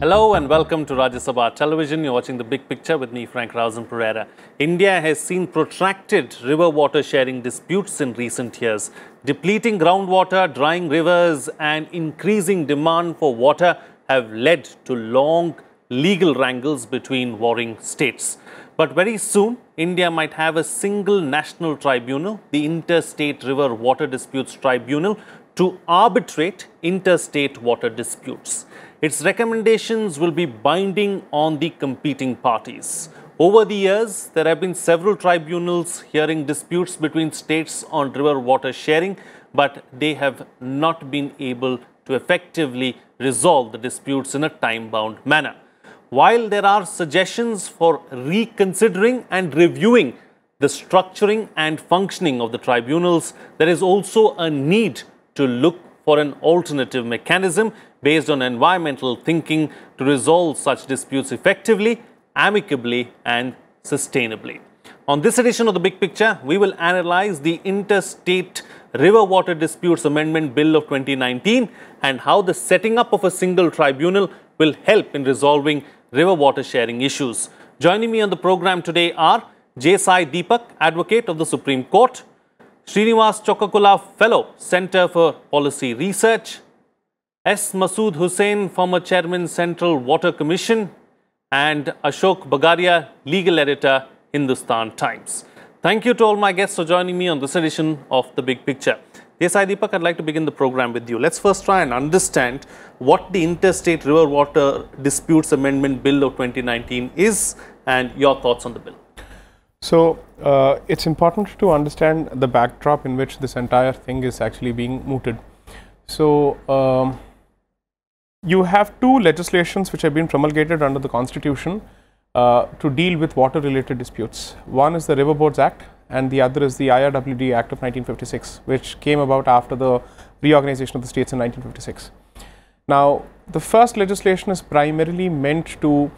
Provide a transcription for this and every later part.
Hello and welcome to Rajya Sabha Television. You're watching The Big Picture with me, Frank Rausen Pereira. India has seen protracted river water sharing disputes in recent years. Depleting groundwater, drying rivers and increasing demand for water have led to long legal wrangles between warring states. But very soon, India might have a single national tribunal, the Interstate River Water Disputes Tribunal, to arbitrate interstate water disputes. Its recommendations will be binding on the competing parties. Over the years, there have been several tribunals hearing disputes between states on river water sharing, but they have not been able to effectively resolve the disputes in a time-bound manner. While there are suggestions for reconsidering and reviewing the structuring and functioning of the tribunals, there is also a need to look for an alternative mechanism based on environmental thinking to resolve such disputes effectively, amicably and sustainably. On this edition of The Big Picture, we will analyze the Interstate River Water Disputes Amendment Bill of 2019 and how the setting up of a single tribunal will help in resolving river water sharing issues. Joining me on the program today are J. Sai Deepak, Advocate of the Supreme Court, Srinivas Chokkakula, Fellow, Center for Policy Research, S. Masood Hussain, former Chairman, Central Water Commission, and Ashok Bagaria, Legal Editor, Hindustan Times. Thank you to all my guests for joining me on this edition of The Big Picture. Yes, Deepak, I'd like to begin the program with you. Let's first try and understand what the Interstate River Water Disputes Amendment Bill of 2019 is and your thoughts on the bill. So, it's important to understand the backdrop in which this entire thing is actually being mooted. So, you have two legislations which have been promulgated under the Constitution to deal with water related disputes. One is the River Boards Act and the other is the IRWD Act of 1956, which came about after the reorganization of the states in 1956. Now, the first legislation is primarily meant to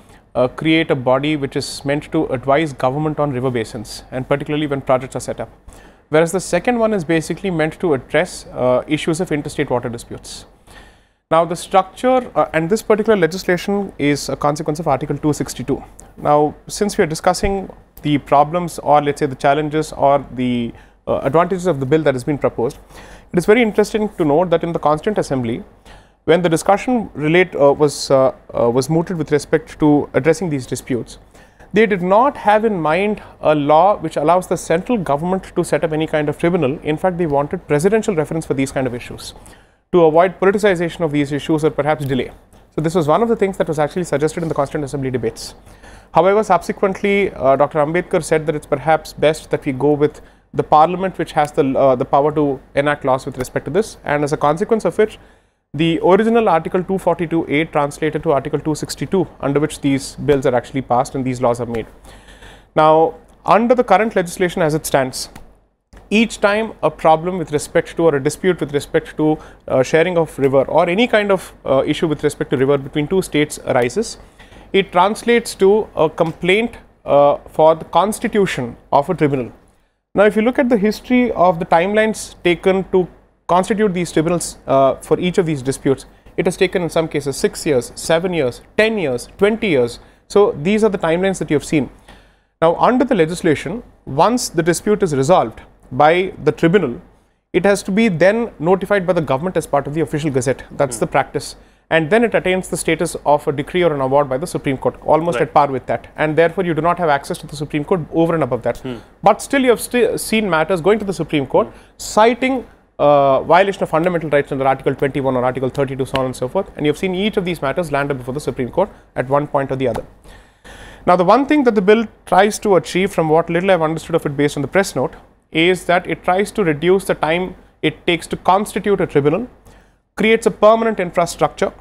create a body which is meant to advise government on river basins and particularly when projects are set up. Whereas the second one is basically meant to address issues of interstate water disputes. Now, the structure and this particular legislation is a consequence of Article 262. Now, since we are discussing the problems or let's say the challenges or the advantages of the bill that has been proposed, it is very interesting to note that in the Constituent Assembly, when the discussion was mooted with respect to addressing these disputes, they did not have in mind a law which allows the central government to set up any kind of tribunal. In fact, they wanted presidential reference for these kind of issues to avoid politicization of these issues or perhaps delay. So, this was one of the things that was actually suggested in the Constituent Assembly debates. However, subsequently, Dr. Ambedkar said that it's perhaps best that we go with the Parliament which has the power to enact laws with respect to this, and as a consequence of which, the original Article 242A translated to Article 262, under which these bills are actually passed and these laws are made. Now, under the current legislation as it stands, each time a problem with respect to or a dispute with respect to sharing of river or any kind of issue with respect to river between two states arises, it translates to a complaint for the constitution of a tribunal. Now, if you look at the history of the timelines taken to constitute these tribunals for each of these disputes, it has taken in some cases 6 years, 7 years, 10 years, 20 years. So, these are the timelines that you have seen. Now, under the legislation, once the dispute is resolved by the tribunal, it has to be then notified by the government as part of the official gazette. That's the practice. And then it attains the status of a decree or an award by the Supreme Court, almost at par with that. And therefore, you do not have access to the Supreme Court over and above that. But still, you have seen matters going to the Supreme Court, citing violation of fundamental rights under Article 21 or Article 32, so on and so forth. And you have seen each of these matters landed before the Supreme Court at one point or the other. Now, the one thing that the bill tries to achieve, from what little I have understood of it based on the press note, is that it tries to reduce the time it takes to constitute a tribunal, creates a permanent infrastructure,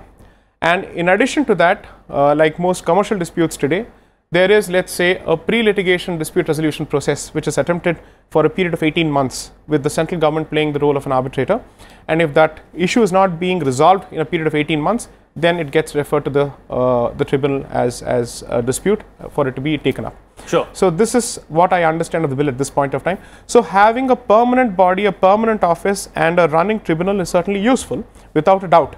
and in addition to that, like most commercial disputes today, there is, let's say, a pre-litigation dispute resolution process which is attempted for a period of 18 months with the central government playing the role of an arbitrator, and if that issue is not being resolved in a period of 18 months, then it gets referred to the tribunal as a dispute for it to be taken up. Sure. So, this is what I understand of the bill at this point of time. So, having a permanent body, a permanent office and a running tribunal is certainly useful without a doubt.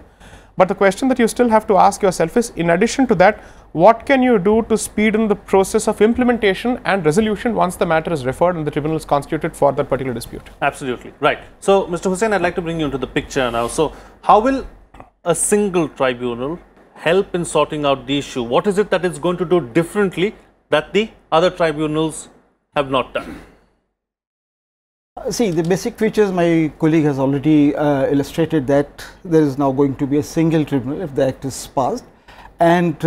But the question that you still have to ask yourself is, in addition to that, what can you do to speed in the process of implementation and resolution once the matter is referred and the tribunal is constituted for that particular dispute? Absolutely. Right. So, Mr. Hussain, I'd like to bring you into the picture now. So, how will a single tribunal help in sorting out the issue? What is it that it's going to do differently that the other tribunals have not done? See, the basic features, my colleague has already illustrated that there is now going to be a single tribunal if the act is passed, and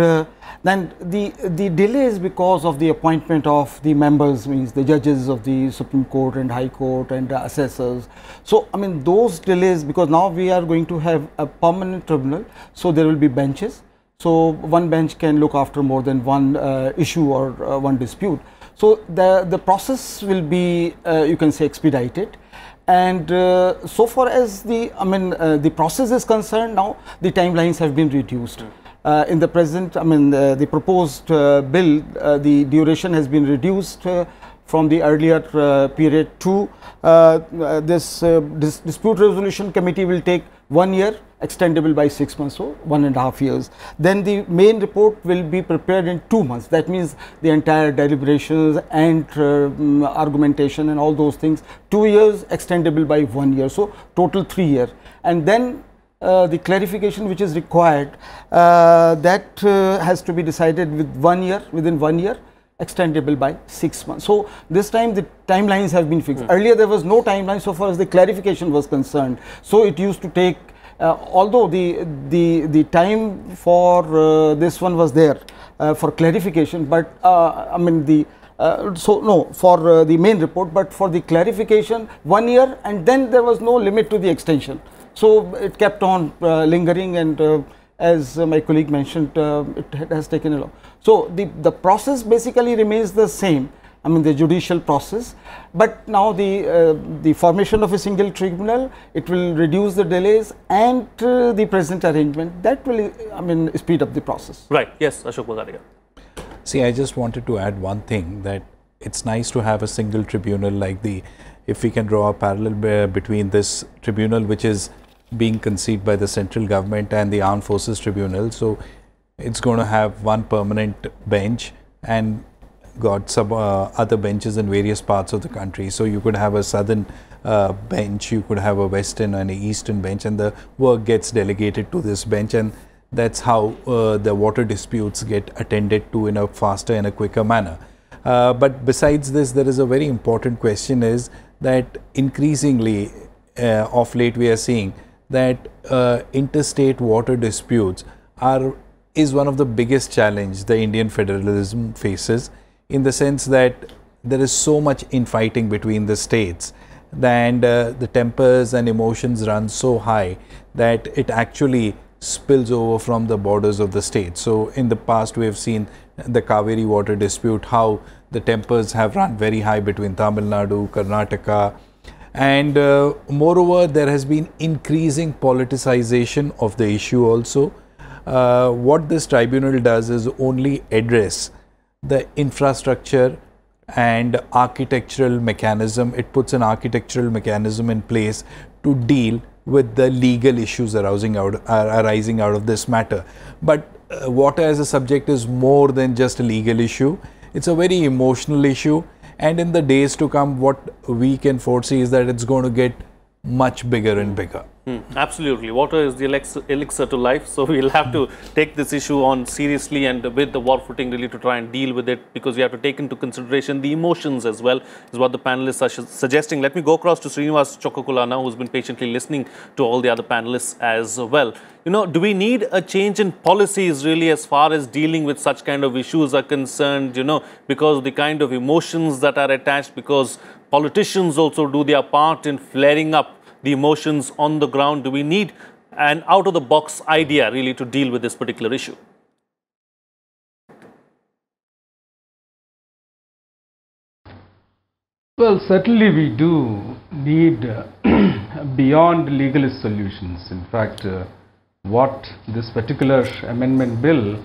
then the delay is because of the appointment of the members, means the judges of the Supreme Court and High Court and the assessors. So, I mean, those delays, because now we are going to have a permanent tribunal, so there will be benches. So, one bench can look after more than one issue or one dispute. So, the process will be you can say expedited, and so far as the process is concerned, now the timelines have been reduced. In the present, the proposed bill, the duration has been reduced from the earlier period to this dispute resolution committee will take 1 year, extendable by 6 months, so 1.5 years. Then the main report will be prepared in 2 months. That means the entire deliberations and argumentation and all those things, 2 years, extendable by 1 year, so total 3 years. And then the clarification which is required, that has to be decided within 1 year, extendable by 6 months. So, this time the timelines have been fixed. Earlier there was no timeline so far as the clarification was concerned. So, it used to take, although the time for this one was there for clarification, but for the main report, but for the clarification 1 year, and then there was no limit to the extension. So, it kept on lingering, and as my colleague mentioned, it has taken a long. So, the process basically remains the same, the judicial process, but now the formation of a single tribunal, it will reduce the delays, and the present arrangement, that will speed up the process. Right. Yes, Ashok Bagaria. See, I just wanted to add one thing, that it's nice to have a single tribunal like if we can draw a parallel between this tribunal which is being conceived by the central government and the Armed Forces Tribunal. So, it's going to have one permanent bench and got some other benches in various parts of the country. So, you could have a southern bench, you could have a western and an eastern bench, and the work gets delegated to this bench, and that's how the water disputes get attended to in a faster and a quicker manner. But besides this, there is a very important question, is that increasingly of late we are seeing that interstate water disputes is one of the biggest challenge the Indian federalism faces, in the sense that there is so much infighting between the states, and the tempers and emotions run so high that it actually spills over from the borders of the state. So, in the past we have seen the Kaveri water dispute, how the tempers have run very high between Tamil Nadu, Karnataka, and moreover there has been increasing politicization of the issue also. What this tribunal does is only address the infrastructure and architectural mechanism. It puts an architectural mechanism in place to deal with the legal issues arising out of this matter. But water as a subject is more than just a legal issue. It's a very emotional issue, and in the days to come, what we can foresee is that it's going to get much bigger and bigger. Absolutely. Water is the elixir to life. So, we will have to take this issue on seriously and with the war footing really to try and deal with it, because we have to take into consideration the emotions as well, is what the panelists are suggesting. Let me go across to Srinivas Chokakula now, who's been patiently listening to all the other panelists as well. Do we need a change in policies really as far as dealing with such kind of issues are concerned, because of the kind of emotions that are attached, because politicians also do their part in flaring up the emotions on the ground? Do we need an out-of-the-box idea really to deal with this particular issue? Well, certainly we do need beyond legalist solutions. In fact, what this particular amendment bill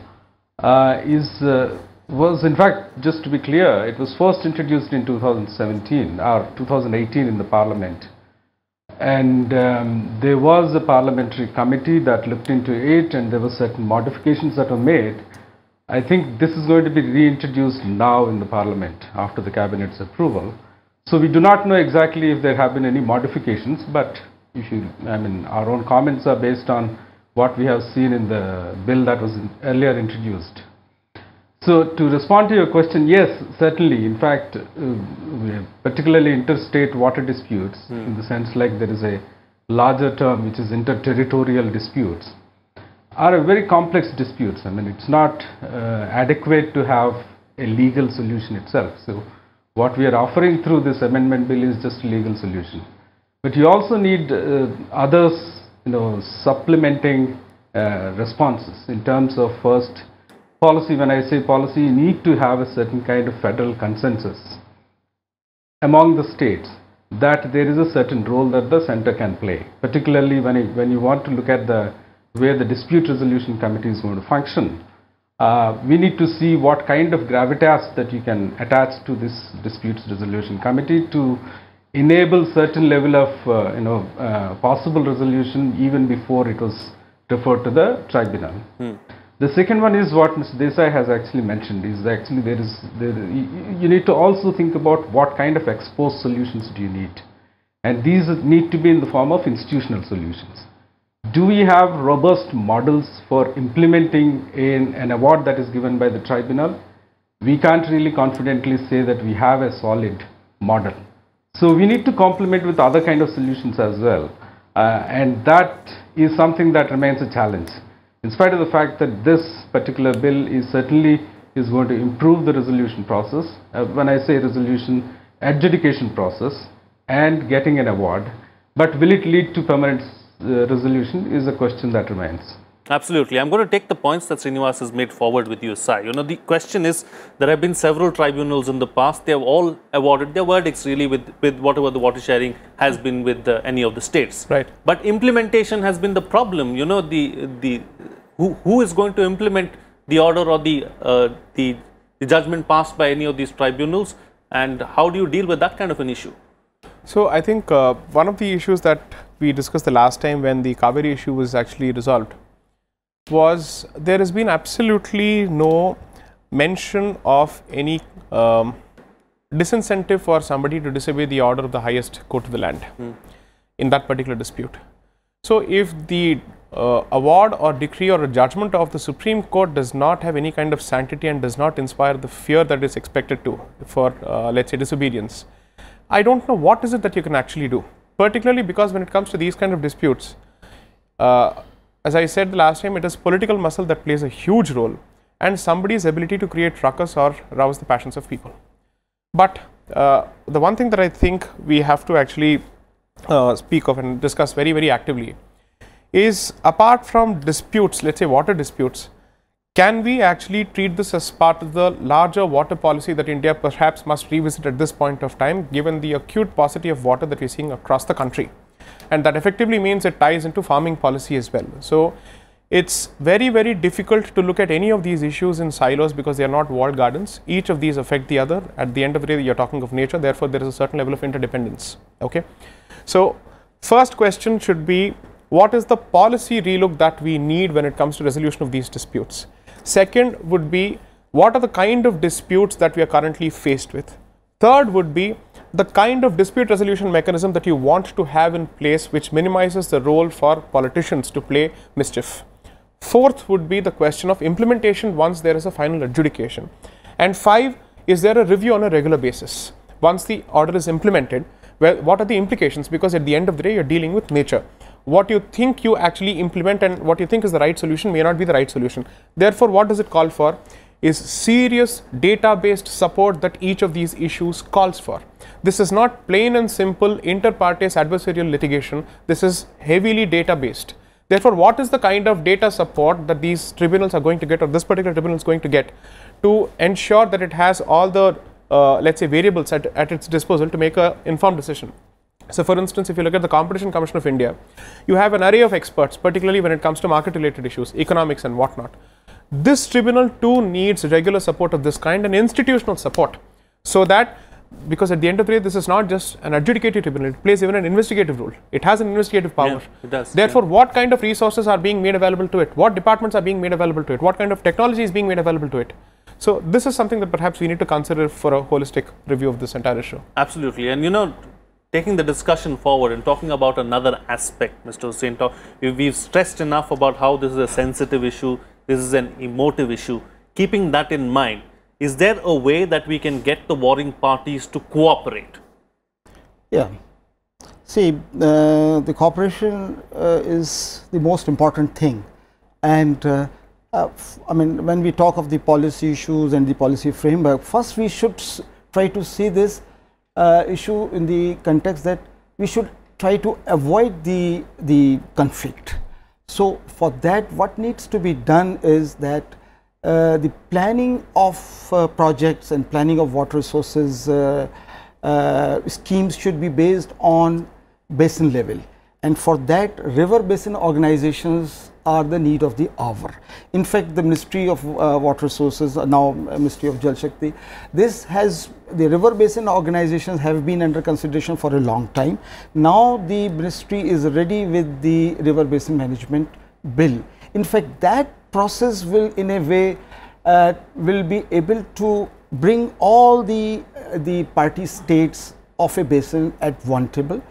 was, in fact, just to be clear, it was first introduced in 2017 or 2018 in the Parliament. and there was a parliamentary committee that looked into it, and there were certain modifications that were made. I think this is going to be reintroduced now in the Parliament after the Cabinet's approval. So we do not know exactly if there have been any modifications, but our own comments are based on what we have seen in the bill that was earlier introduced. So to respond to your question, yes, certainly. In fact, particularly interstate water disputes, in the sense like there is a larger term which is interterritorial disputes, are very complex disputes. It's not adequate to have a legal solution itself. So what we are offering through this amendment bill is just a legal solution. But you also need others, supplementing responses in terms of first policy. When I say policy, you need to have a certain kind of federal consensus among the states that there is a certain role that the center can play, particularly when you want to look at where the dispute resolution committee is going to function. We need to see what kind of gravitas that you can attach to this disputes resolution committee to enable certain level of possible resolution even before it was referred to the tribunal. The second one is what Mr. Desai has actually mentioned, is actually you need to also think about what kind of ex post solutions do you need, and these need to be in the form of institutional solutions. Do we have robust models for implementing an award that is given by the tribunal? We can't really confidently say that we have a solid model. So we need to complement with other kind of solutions as well. And that is something that remains a challenge. In spite of the fact that this particular bill is certainly going to improve the resolution process. When I say resolution, adjudication process and getting an award. But will it lead to permanent resolution is a question that remains. Absolutely. I'm going to take the points that Srinivas has made forward with you, Sai. The question is, there have been several tribunals in the past. They have all awarded their verdicts really with whatever the water sharing has been with any of the states. Right. But implementation has been the problem. Who is going to implement the order or the judgment passed by any of these tribunals, and how do you deal with that kind of an issue? So I think one of the issues that we discussed the last time when the Kaveri issue was actually resolved was there has been absolutely no mention of any disincentive for somebody to disobey the order of the highest court of the land in that particular dispute. So if the award or decree or a judgment of the Supreme Court does not have any kind of sanctity and does not inspire the fear that is expected to for let's say disobedience, I don't know what is it that you can actually do, particularly because when it comes to these kind of disputes, as I said the last time, it is political muscle that plays a huge role and somebody's ability to create ruckus or rouse the passions of people. But the one thing that I think we have to actually speak of and discuss very, very actively is, apart from disputes, let's say water disputes, can we actually treat this as part of the larger water policy that India perhaps must revisit at this point of time, given the acute paucity of water that we're seeing across the country? And that effectively means it ties into farming policy as well. So it's very, very difficult to look at any of these issues in silos because they are not walled gardens. Each of these affect the other. At the end of the day, you're talking of nature. Therefore, there is a certain level of interdependence. Okay. So first question should be, what is the policy relook that we need when it comes to resolution of these disputes? Second would be, what are the kind of disputes that we are currently faced with? Third would be the kind of dispute resolution mechanism that you want to have in place which minimizes the role for politicians to play mischief. Fourth would be the question of implementation once there is a final adjudication. And five, is there a review on a regular basis? Once the order is implemented, what are the implications? Because at the end of the day, you're dealing with nature. What you think you actually implement and what you think is the right solution may not be the right solution. Therefore, what does it call for is serious data-based support that each of these issues calls for. This is not plain and simple inter partes adversarial litigation. This is heavily data-based. Therefore, what is the kind of data support that these tribunals are going to get, or this particular tribunal is going to get, to ensure that it has all the let's say variables at its disposal to make an informed decision? So for instance, if you look at the Competition Commission of India, you have an array of experts, particularly when it comes to market related issues, economics and whatnot. This tribunal too needs regular support of this kind and institutional support, so that because at the end of the day, this is not just an adjudicative tribunal, it plays even an investigative role. It has an investigative power. Yeah, it does. Therefore, what kind of resources are being made available to it? What departments are being made available to it? What kind of technology is being made available to it? So, this is something that perhaps we need to consider for a holistic review of this entire issue. Absolutely. And you know, taking the discussion forward and talking about another aspect, Mr. Hussain, we've stressed enough about how this is a sensitive issue, this is an emotive issue. Keeping that in mind, is there a way that we can get the warring parties to cooperate? Yeah. See, the cooperation is the most important thing. And I mean, when we talk of the policy issues and the policy framework, first we should try to see this issue in the context that we should try to avoid the conflict. So, for that, what needs to be done is that the planning of projects and planning of water resources schemes should be based on basin level, and for that river basin organizations are the need of the hour. In fact, the Ministry of Water Resources, now Ministry of Jal Shakti, the river basin organizations have been under consideration for a long time. Now the ministry is ready with the river basin management bill. In fact, that process will in a way will be able to bring all the party states of a basin at one table,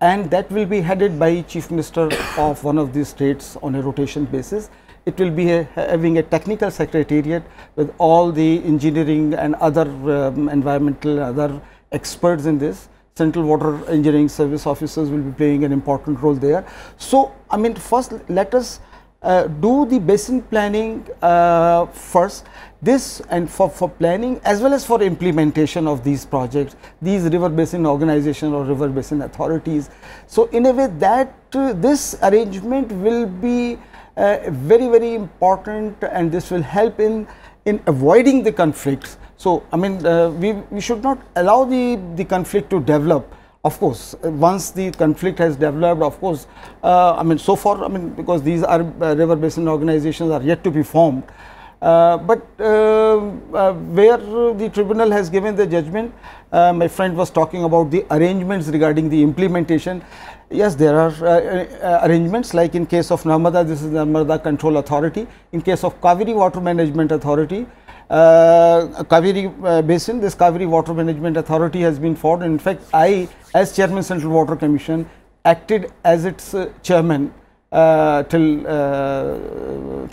and that will be headed by Chief Minister of one of these states on a rotation basis. It will be having a technical secretariat with all the engineering and other environmental other experts in this. Central Water Engineering Service officers will be playing an important role there. So, I mean, first let us do the basin planning first. This and for planning as well as for implementation of these projects, these river basin organizations or river basin authorities. So, in a way that this arrangement will be very, very important, and this will help in avoiding the conflicts. So, I mean, we should not allow the conflict to develop. Of course, once the conflict has developed, of course, I mean, so far, I mean, because these are river basin organizations are yet to be formed, but where the tribunal has given the judgment, my friend was talking about the arrangements regarding the implementation. Yes, there are arrangements, like in case of Narmada, this is the Narmada Control Authority. In case of Kaveri Water Management Authority, Kaveri Basin, this Kaveri Water Management Authority has been formed. In fact, I, as Chairman Central Water Commission, acted as its chairman till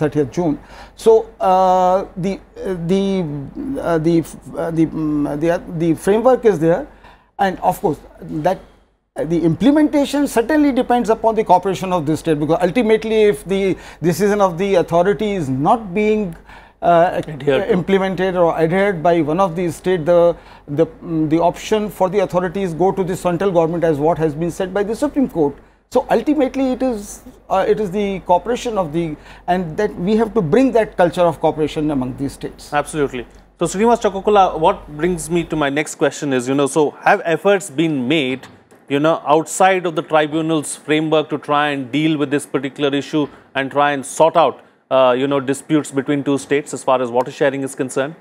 30th June. So, the framework is there, and of course, that the implementation certainly depends upon the cooperation of the state, because ultimately, if the decision of the authority is not being implemented or adhered by one of these states, the option for the authorities go to the central government, as what has been said by the Supreme Court. So, ultimately it is the cooperation of and that we have to bring that culture of cooperation among these states. Absolutely. So, Srinivas Chakukula, what brings me to my next question is, so have efforts been made, outside of the tribunal's framework to try and deal with this particular issue and try and sort out disputes between two states as far as water sharing is concerned?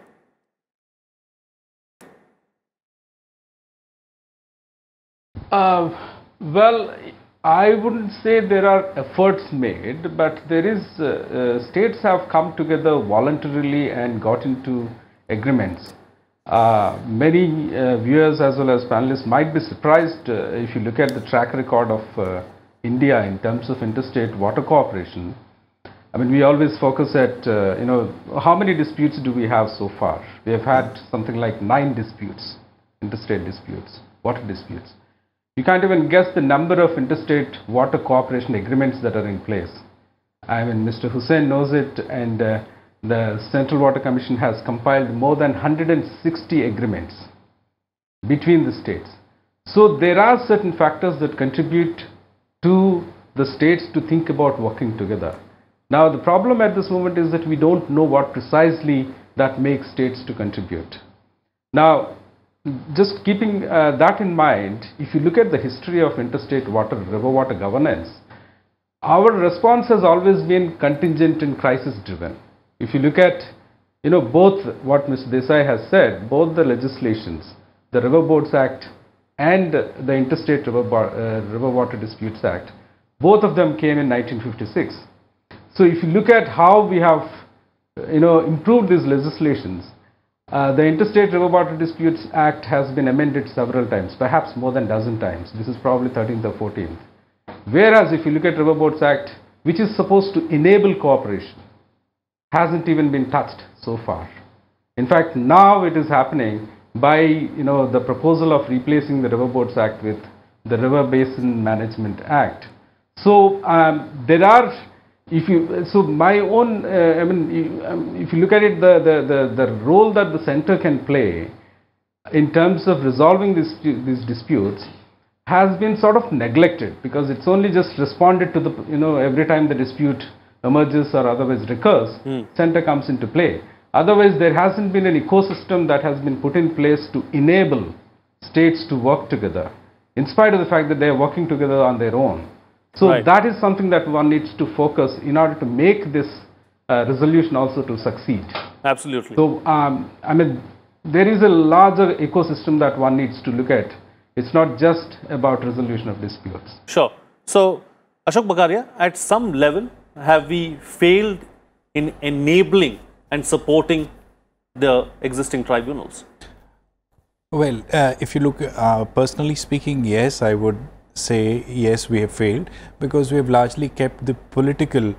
Well, I wouldn't say there are efforts made, but there is states have come together voluntarily and got into agreements. Many viewers as well as panelists might be surprised if you look at the track record of India in terms of interstate water cooperation. I mean, we always focus at, how many disputes do we have so far? We have had something like 9 disputes, interstate disputes, water disputes. You can't even guess the number of interstate water cooperation agreements that are in place. I mean, Mr. Hussain knows it, and the Central Water Commission has compiled more than 160 agreements between the states. So, there are certain factors that contribute to the states to think about working together. Now, the problem at this moment is that we don't know what precisely that makes states to contribute. Now, just keeping that in mind, if you look at the history of interstate water, river water governance, our response has always been contingent and crisis driven. If you look at, both what Mr. Desai has said, both the legislations, the River Boards Act and the Interstate River Water Disputes Act, both of them came in 1956. So if you look at how we have improved these legislations, the Interstate River Water Disputes Act has been amended several times, perhaps more than a dozen times. This is probably 13th or 14th. Whereas if you look at River Boards Act, which is supposed to enable cooperation, hasn't even been touched so far. In fact, now it is happening by the proposal of replacing the River Boards Act with the River Basin Management Act. So there are, if you look at it, the role that the center can play in terms of resolving these disputes has been sort of neglected, because it's only just responded to the every time the dispute emerges or otherwise recurs, center comes into play. Otherwise, there hasn't been an ecosystem that has been put in place to enable states to work together, in spite of the fact that they are working together on their own. So that is something that one needs to focus in order to make this resolution also to succeed. Absolutely. So, there is a larger ecosystem that one needs to look at. It's not just about resolution of disputes. Sure. So, Ashok Bagaria, at some level, have we failed in enabling and supporting the existing tribunals? Well, if you look, personally speaking, yes, I would say yes, we have failed, because we have largely kept the political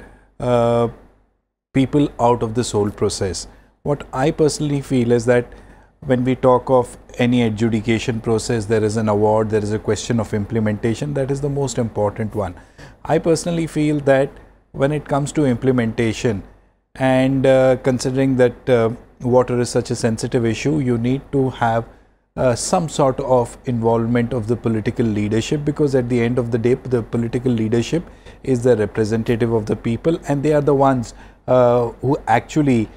people out of this whole process. What I personally feel is that when we talk of any adjudication process, there is an award, there is a question of implementation, that is the most important one. I personally feel that when it comes to implementation, and considering that water is such a sensitive issue, you need to have some sort of involvement of the political leadership, because at the end of the day, the political leadership is the representative of the people, and they are the ones who actually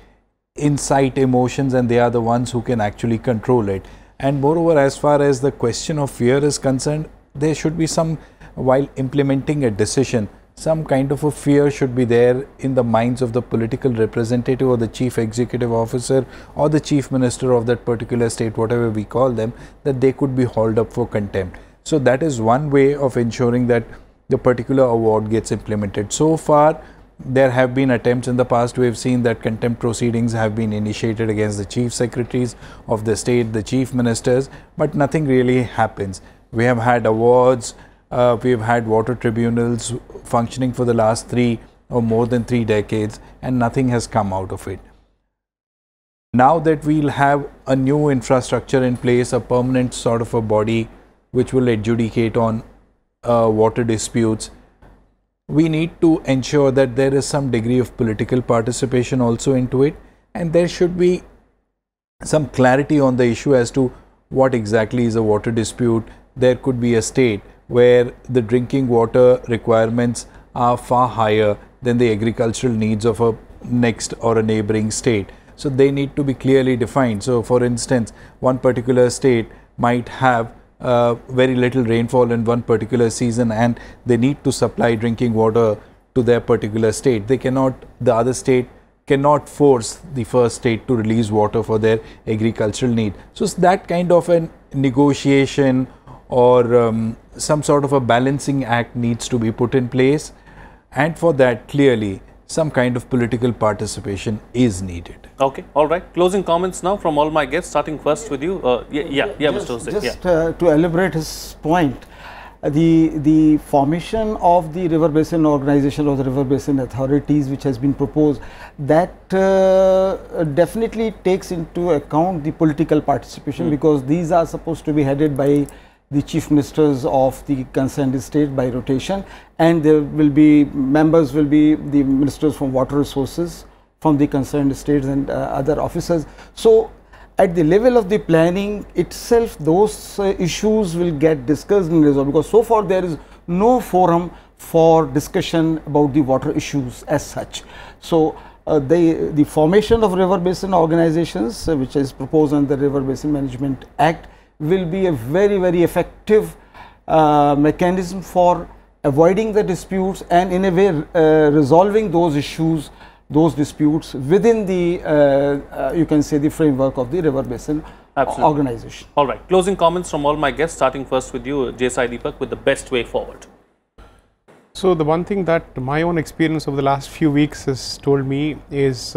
incite emotions, and they are the ones who can actually control it. And moreover, as far as the question of fear is concerned, there should be some, while implementing a decision, some kind of a fear should be there in the minds of the political representative or the chief executive officer or the chief minister of that particular state, whatever we call them, that they could be hauled up for contempt. So that is one way of ensuring that the particular award gets implemented. So far, there have been attempts in the past. We have seen that contempt proceedings have been initiated against the chief secretaries of the state, the chief ministers, but nothing really happens. We have had awards, we have had water tribunals functioning for the last 3 or more than 3 decades, and nothing has come out of it. Now that we'll have a new infrastructure in place, a permanent sort of a body which will adjudicate on water disputes, we need to ensure that there is some degree of political participation also into it, and there should be some clarity on the issue as to what exactly is a water dispute. There could be a state where the drinking water requirements are far higher than the agricultural needs of a next or a neighboring state. So they need to be clearly defined. So for instance, one particular state might have very little rainfall in one particular season, and they need to supply drinking water to their particular state. They cannot, the other state cannot force the first state to release water for their agricultural need. So that kind of a negotiation or some sort of a balancing act needs to be put in place, and for that clearly some kind of political participation is needed. Okay, all right. Closing comments now from all my guests, starting first with you. Mr. Hussain. Just to elaborate his point, the formation of the River Basin Organization or the River Basin Authorities, which has been proposed, that definitely takes into account the political participation, because these are supposed to be headed by the chief ministers of the concerned state by rotation, and there will be members will be the ministers from water resources from the concerned states and other officers. So at the level of the planning itself, those issues will get discussed and resolved, because so far there is no forum for discussion about the water issues as such. So the formation of river basin organizations, which is proposed under the River Basin Management Act, will be a very, very effective mechanism for avoiding the disputes and in a way resolving those issues those disputes within the you can say the framework of the river basin organization. All right, closing comments from all my guests, starting first with you, J.Sai Deepak, with the best way forward. So the one thing that my own experience over the last few weeks has told me is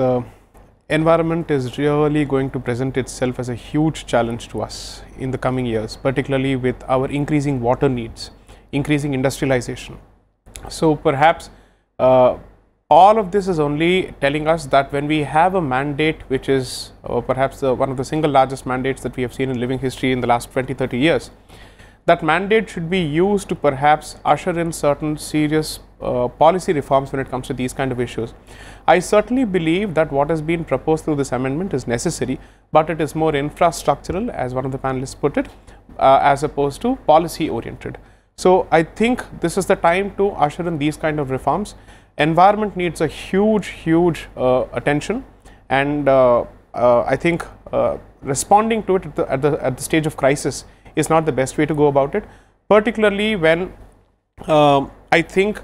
environment is really going to present itself as a huge challenge to us in the coming years, particularly with our increasing water needs, increasing industrialization. So perhaps all of this is only telling us that when we have a mandate which is perhaps one of the single largest mandates that we have seen in living history in the last 20-30 years, that mandate should be used to perhaps usher in certain serious policy reforms when it comes to these kind of issues. I certainly believe that what has been proposed through this amendment is necessary, but it is more infrastructural, as one of the panelists put it, as opposed to policy oriented. So I think this is the time to usher in these kind of reforms. Environment needs a huge attention, and I think responding to it at the stage of crisis is not the best way to go about it, particularly when I think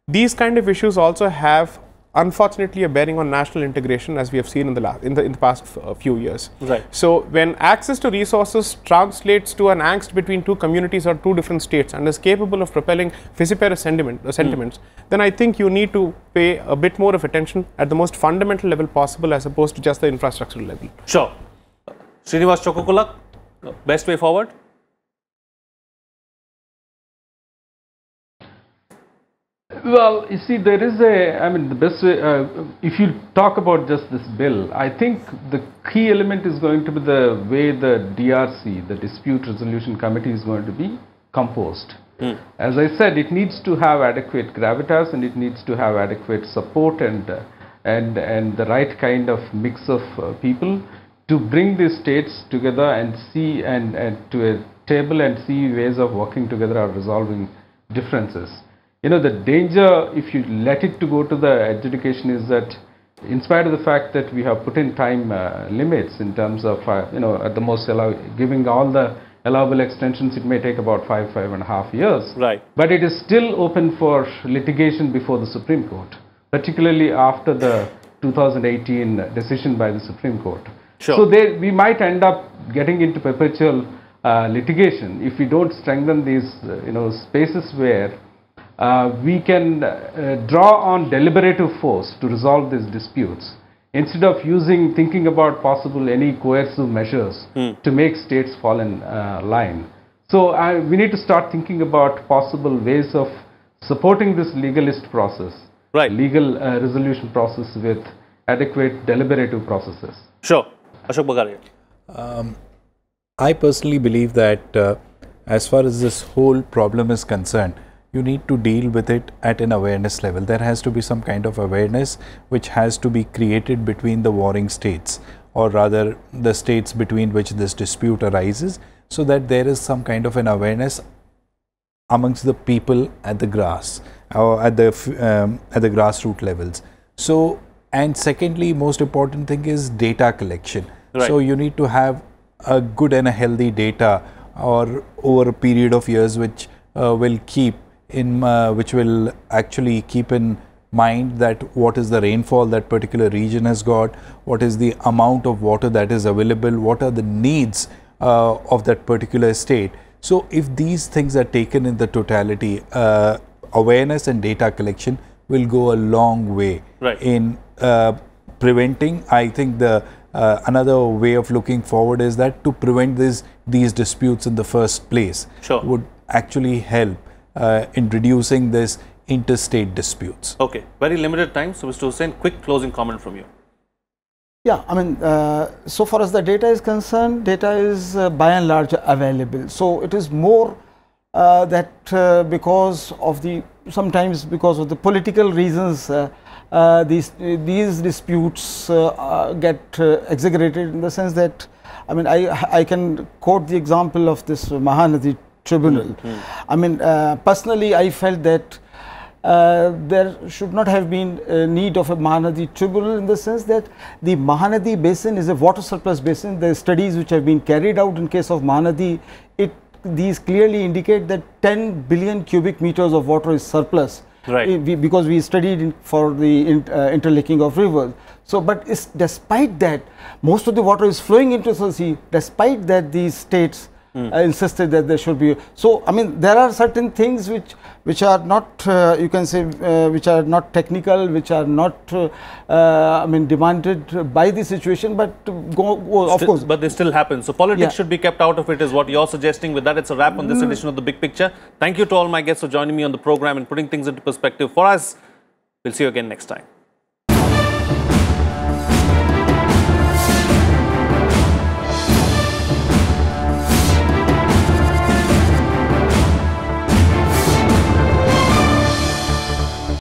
these kind of issues also have unfortunately a bearing on national integration, as we have seen in the past few years. Right. So when access to resources translates to an angst between two communities or two different states and is capable of propelling vociferous sentiments, then I think you need to pay a bit more of attention at the most fundamental level possible, as opposed to just the infrastructural level. Sure. Srinivas Chokakulak, best way forward? Well, you see, there is the best way, if you talk about just this bill, I think the key element is going to be the way the DRC, the Dispute Resolution Committee, is going to be composed. As I said, it needs to have adequate gravitas, and it needs to have adequate support and the right kind of mix of people to bring these states together and see and to a table and see ways of working together or resolving differences. You know, the danger if you let it to go to the adjudication is that, in spite of the fact that we have put in time limits in terms of at the most giving all the allowable extensions, it may take about 5.5 years. Right. But it is still open for litigation before the Supreme Court, particularly after the 2018 decision by the Supreme Court. Sure. So we might end up getting into perpetual litigation if we don't strengthen these spaces where we can draw on deliberative force to resolve these disputes, instead of thinking about any coercive measures to make states fall in line. So we need to start thinking about possible ways of supporting this legalist process, right, legal resolution process with adequate deliberative processes. Sure. Ashok Bagaria. I personally believe that as far as this whole problem is concerned, you need to deal with it at an awareness level. There has to be some kind of awareness which has to be created between the warring states, or rather the states between which this dispute arises, so that there is some kind of an awareness amongst the people at the grass or at the grassroots levels. So, and secondly, most important thing is data collection. Right. So you need to have a good and a healthy data or over a period of years which will actually keep in mind that what is the rainfall that particular region has got, what is the amount of water that is available, what are the needs of that particular state. So if these things are taken in the totality, awareness and data collection will go a long way, right, in preventing. I think the another way of looking forward is that to prevent these disputes in the first place, sure, would actually help in reducing this interstate disputes. Okay, very limited time. So Mr. Hussain, quick closing comment from you. Yeah, I mean, so far as the data is concerned, data is by and large available. So it is more that sometimes because of the political reasons, these disputes get exaggerated, in the sense that, I mean, I can quote the example of this Mahanadi Tribunal. I mean, personally, I felt that there should not have been a need of a Mahanadi Tribunal, in the sense that the Mahanadi basin is a water surplus basin. The studies which have been carried out in case of Mahanadi, these clearly indicate that 10 billion cubic meters of water is surplus Right. because we studied for the interlinking of rivers. So, but despite that, most of the water is flowing into the sea. Despite that, these states insisted that there should be. So, I mean, there are certain things which are not, you can say, which are not technical, which are not, I mean, demanded by the situation, but of course. But they still happen. So, politics Yeah. should be kept out of it, is what you're suggesting. With that, it's a wrap on this edition of The Big Picture. Thank you to all my guests for joining me on the program and putting things into perspective for us. We'll see you again next time.